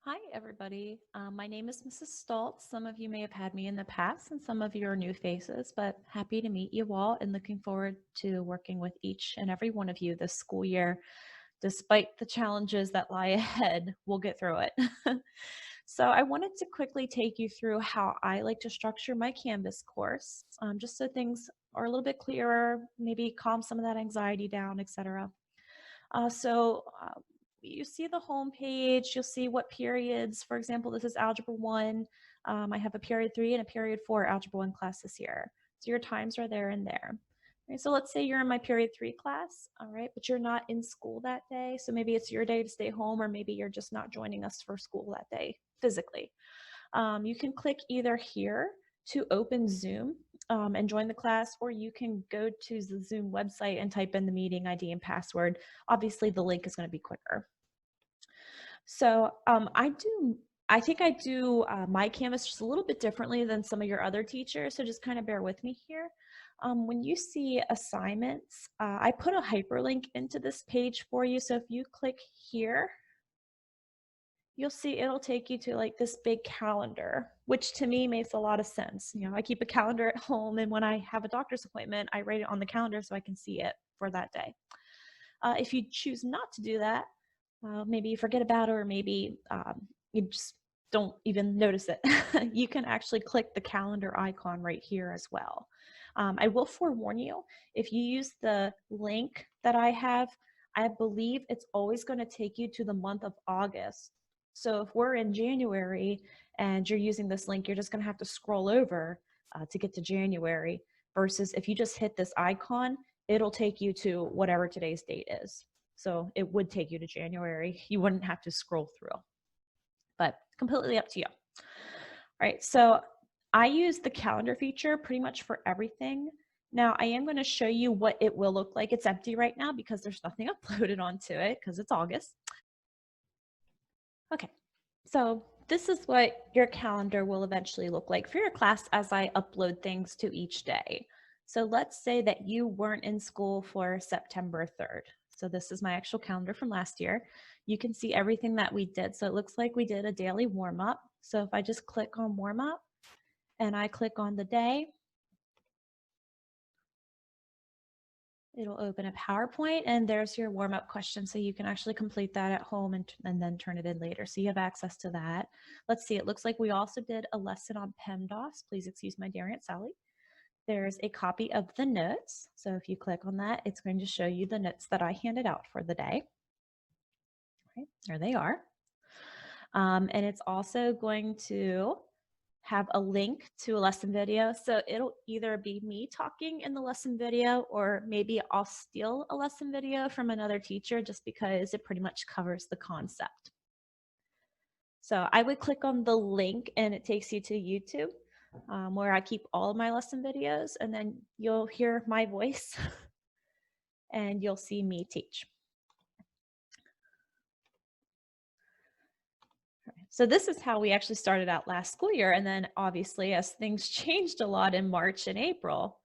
Hi, everybody. My name is Mrs. Stoltz. Some of you may have had me in the past, and some of you are new faces, but happy to meet you all and looking forward to working with each and every one of you this school year. Despite the challenges that lie ahead, we'll get through it. So, I wanted to quickly take you through how I like to structure my Canvas course, just so things are a little bit clearer, maybe calm some of that anxiety down, etc. You see the home page, you'll see what periods, for example, this is Algebra 1. I have a period 3 and a period 4 Algebra 1 class this year. So your times are there and there. Right, so let's say you're in my period 3 class, all right, but you're not in school that day. So maybe it's your day to stay home, or maybe you're just not joining us for school that day physically. You can click either here to open Zoom and join the class, or you can go to the Zoom website and type in the meeting ID and password. Obviously, the link is going to be quicker. So I think I do my Canvas just a little bit differently than some of your other teachers. So just kind of bear with me here. When you see assignments, I put a hyperlink into this page for you. So if you click here, you'll see it'll take you to like this big calendar, which to me makes a lot of sense. You know, I keep a calendar at home, and when I have a doctor's appointment, I write it on the calendar so I can see it for that day. If you choose not to do that, maybe you forget about it, or maybe you just don't even notice it. You can actually click the calendar icon right here as well. I will forewarn you, if you use the link that I have, I believe it's always going to take you to the month of August. So if we're in January and you're using this link, you're just going to have to scroll over to get to January, versus if you just hit this icon, it'll take you to whatever today's date is. So it would take you to January. You wouldn't have to scroll through, but completely up to you. All right, so I use the calendar feature pretty much for everything. Now I am going to show you what it will look like. It's empty right now because there's nothing uploaded onto it because it's August. Okay, so this is what your calendar will eventually look like for your class as I upload things to each day. So let's say that you weren't in school for September 3rd. So this is my actual calendar from last year. You can see everything that we did. So it looks like we did a daily warm up. So if I just click on warm up and I click on the day, it'll open a PowerPoint, and there's your warm-up question. So you can actually complete that at home and then turn it in later. So you have access to that. Let's see, it looks like we also did a lesson on PEMDAS. Please excuse my dear Aunt Sally. There's a copy of the notes. So if you click on that, it's going to show you the notes that I handed out for the day. Right, there they are. And it's also going to have a link to a lesson video. So it'll either be me talking in the lesson video, or maybe I'll steal a lesson video from another teacher just because it pretty much covers the concept. So I would click on the link and it takes you to YouTube, where I keep all of my lesson videos, and then you'll hear my voice and you'll see me teach. So this is how we actually started out last school year. And then obviously, as things changed a lot in March and April,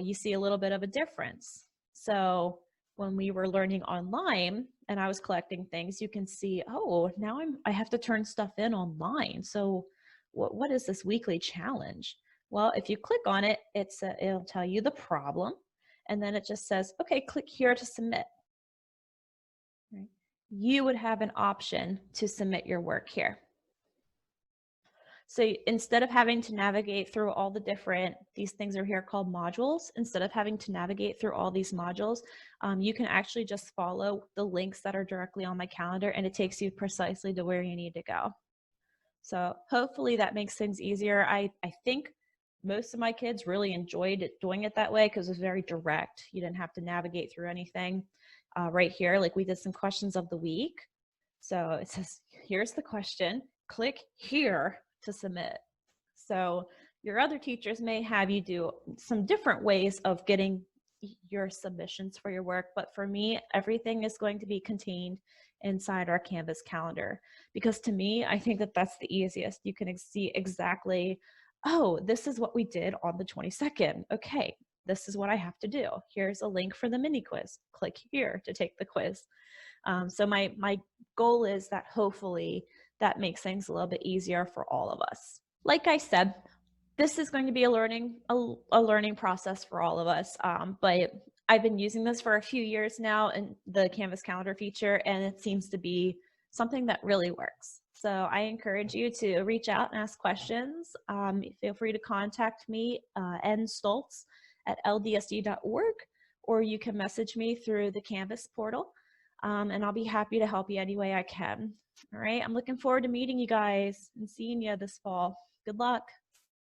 you see a little bit of a difference. So when we were learning online and I was collecting things, you can see, oh, now I have to turn stuff in online. So what is this weekly challenge? Well, if you click on it, it'll tell you the problem. And then it just says, okay, click here to submit. Right? You would have an option to submit your work here. So instead of having to navigate through all the different, these things are here called modules, instead of having to navigate through all these modules, you can actually just follow the links that are directly on my calendar, and it takes you precisely to where you need to go. So hopefully that makes things easier. I think most of my kids really enjoyed doing it that way because it was very direct. You didn't have to navigate through anything. Right here, like we did some questions of the week. So it says, here's the question, click here to submit. So your other teachers may have you do some different ways of getting your submissions for your work, but for me, everything is going to be contained inside our Canvas calendar, because to me, I think that that's the easiest. You can see exactly, oh, this is what we did on the 22nd. Okay, this is what I have to do. Here's a link for the mini quiz. Click here to take the quiz. So my goal is that hopefully that makes things a little bit easier for all of us. Like I said, this is going to be a learning process for all of us, but I've been using this for a few years now, and the Canvas calendar feature, and it seems to be something that really works. So I encourage you to reach out and ask questions. Feel free to contact me, nstoltz@ldsd.org, or you can message me through the Canvas portal, and I'll be happy to help you any way I can. All right, I'm looking forward to meeting you guys and seeing you this fall. Good luck.